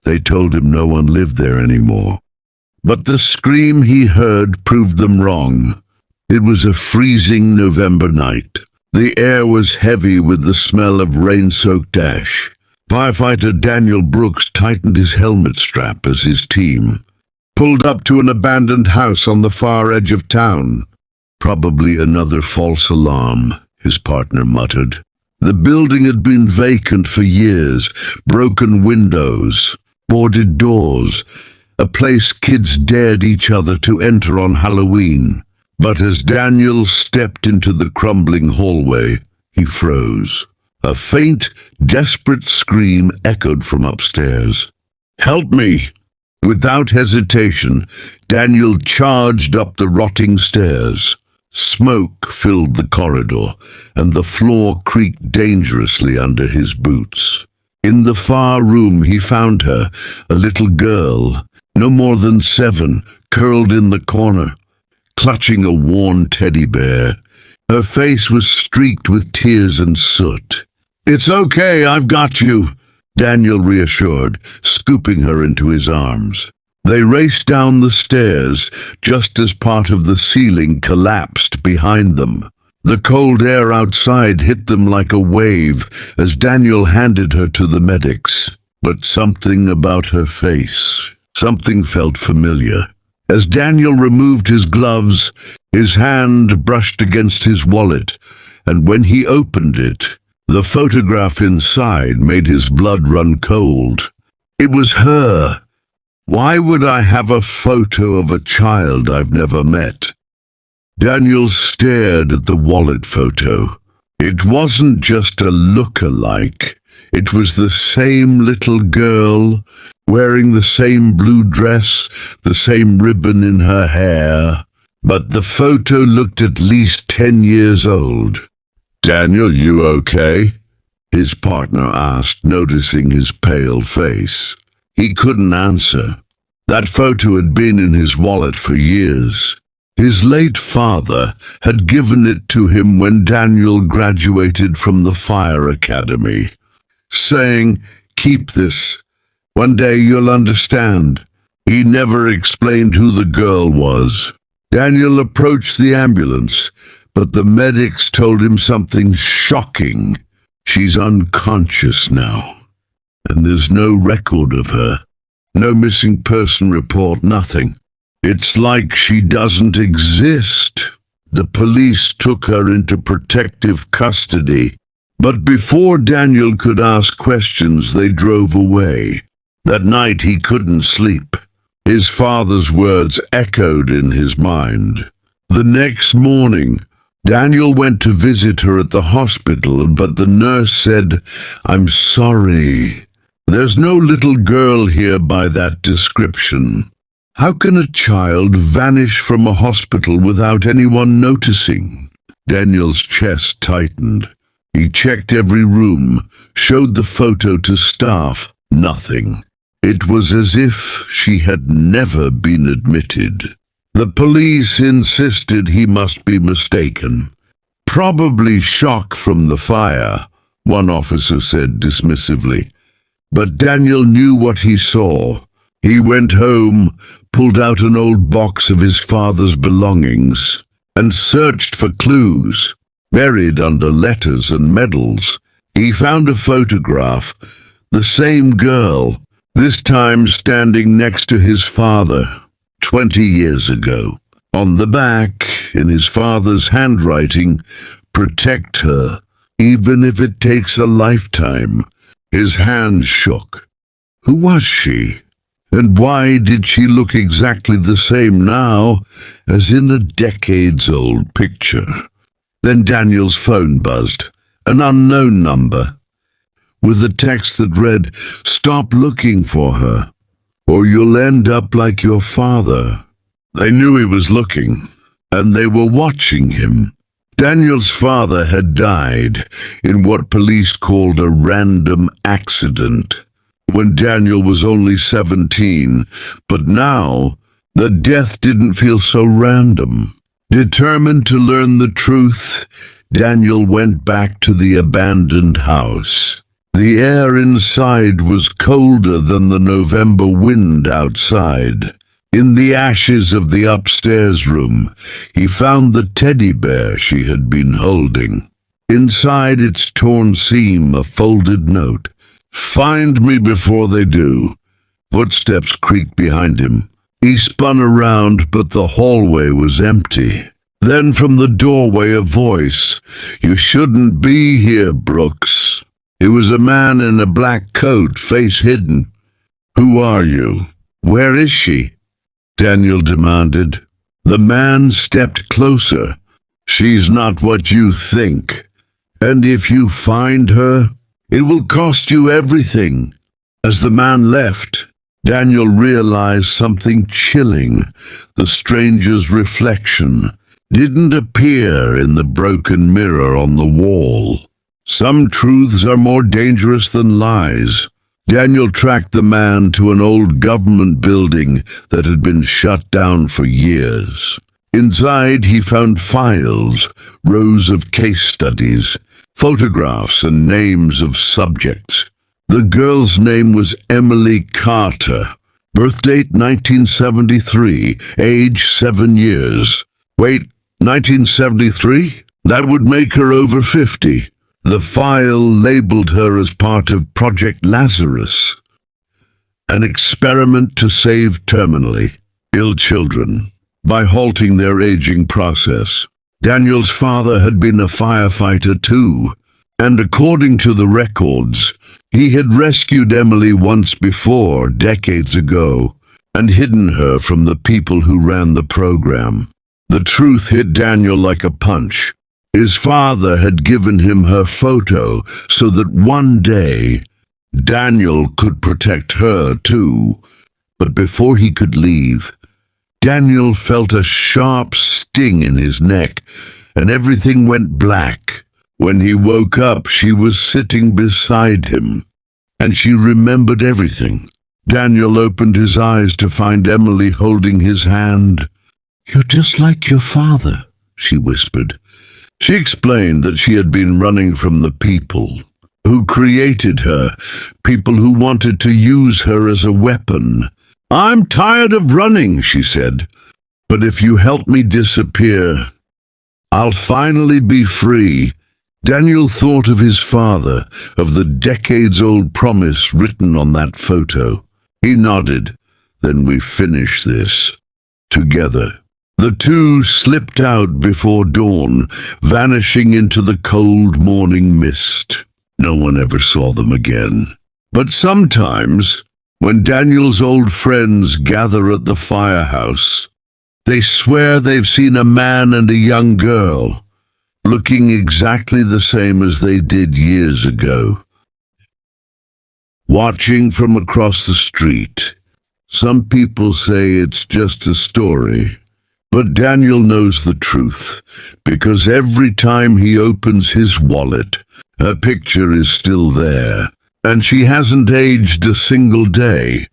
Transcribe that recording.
They told him no one lived there anymore. But the scream he heard proved them wrong. It was a freezing November night. The air was heavy with the smell of rain-soaked ash. Firefighter Daniel Brooks tightened his helmet strap as his team pulled up to an abandoned house on the far edge of town. "Probably another false alarm," his partner muttered. The building had been vacant for years, broken windows, boarded doors, a place kids dared each other to enter on Halloween. But as Daniel stepped into the crumbling hallway, he froze. A faint, desperate scream echoed from upstairs. "Help me!" Without hesitation, Daniel charged up the rotting stairs. Smoke filled the corridor, and the floor creaked dangerously under his boots. In the far room he found her, a little girl, no more than 7, curled in the corner, clutching a worn teddy bear. Her face was streaked with tears and soot. "It's okay, I've got you," Daniel reassured, scooping her into his arms. They raced down the stairs just as part of the ceiling collapsed behind them. The cold air outside hit them like a wave as Daniel handed her to the medics. But something about her face, something felt familiar. As Daniel removed his gloves, his hand brushed against his wallet, and when he opened it, the photograph inside made his blood run cold. It was her. Why would I have a photo of a child I've never met? Daniel stared at the wallet photo. It wasn't just a look-alike. It was the same little girl, wearing the same blue dress, the same ribbon in her hair. But the photo looked at least 10 years old. "Daniel, you okay?" his partner asked, noticing his pale face. He couldn't answer. That photo had been in his wallet for years. His late father had given it to him when Daniel graduated from the fire academy, saying, "Keep this. One day you'll understand." He never explained who the girl was. Daniel approached the ambulance, but the medics told him something shocking. "She's unconscious now, and there's no record of her. No missing person report, nothing. It's like she doesn't exist." The police took her into protective custody, but before Daniel could ask questions, they drove away. That night he couldn't sleep. His father's words echoed in his mind. The next morning, Daniel went to visit her at the hospital, but the nurse said, "I'm sorry. There's no little girl here by that description." How can a child vanish from a hospital without anyone noticing? Daniel's chest tightened. He checked every room, showed the photo to staff. Nothing. It was as if she had never been admitted. The police insisted he must be mistaken. "Probably shock from the fire," one officer said dismissively. But Daniel knew what he saw. He went home, pulled out an old box of his father's belongings, and searched for clues. Buried under letters and medals, he found a photograph, the same girl, this time standing next to his father, 20 years ago. On the back, in his father's handwriting, "Protect her, even if it takes a lifetime." His hand shook. Who was she? And why did she look exactly the same now as in a decades-old picture? Then Daniel's phone buzzed, an unknown number, with a text that read, "Stop looking for her, or you'll end up like your father." They knew he was looking, and they were watching him. Daniel's father had died in what police called a random accident when Daniel was only 17, but now the death didn't feel so random. Determined to learn the truth, Daniel went back to the abandoned house. The air inside was colder than the November wind outside. In the ashes of the upstairs room, he found the teddy bear she had been holding. Inside its torn seam, a folded note. "Find me before they do." Footsteps creaked behind him. He spun around, but the hallway was empty. Then from the doorway a voice. "You shouldn't be here, Brooks." It was a man in a black coat, face hidden. "Who are you? Where is she?" Daniel demanded. The man stepped closer. "She's not what you think. And if you find her, it will cost you everything." As the man left, Daniel realized something chilling. The stranger's reflection didn't appear in the broken mirror on the wall. Some truths are more dangerous than lies. Daniel tracked the man to an old government building that had been shut down for years. Inside he found files, rows of case studies, photographs and names of subjects. The girl's name was Emily Carter. Birth date 1973, age 7 years. Wait, 1973? That would make her over 50. The file labeled her as part of Project Lazarus, an experiment to save terminally ill children by halting their aging process. Daniel's father had been a firefighter too, and according to the records, he had rescued Emily once before, decades ago, and hidden her from the people who ran the program. The truth hit Daniel like a punch. His father had given him her photo so that one day Daniel could protect her too. But before he could leave, Daniel felt a sharp sting in his neck, and everything went black. When he woke up, she was sitting beside him, and she remembered everything. Daniel opened his eyes to find Emily holding his hand. "You're just like your father," she whispered. She explained that she had been running from the people who created her, people who wanted to use her as a weapon. "I'm tired of running," she said, "but if you help me disappear, I'll finally be free." Daniel thought of his father, of the decades-old promise written on that photo. He nodded. "Then we finish this together." The two slipped out before dawn, vanishing into the cold morning mist. No one ever saw them again. But sometimes, when Daniel's old friends gather at the firehouse, they swear they've seen a man and a young girl, looking exactly the same as they did years ago. Watching from across the street. Some people say it's just a story. But Daniel knows the truth, because every time he opens his wallet, her picture is still there, and she hasn't aged a single day.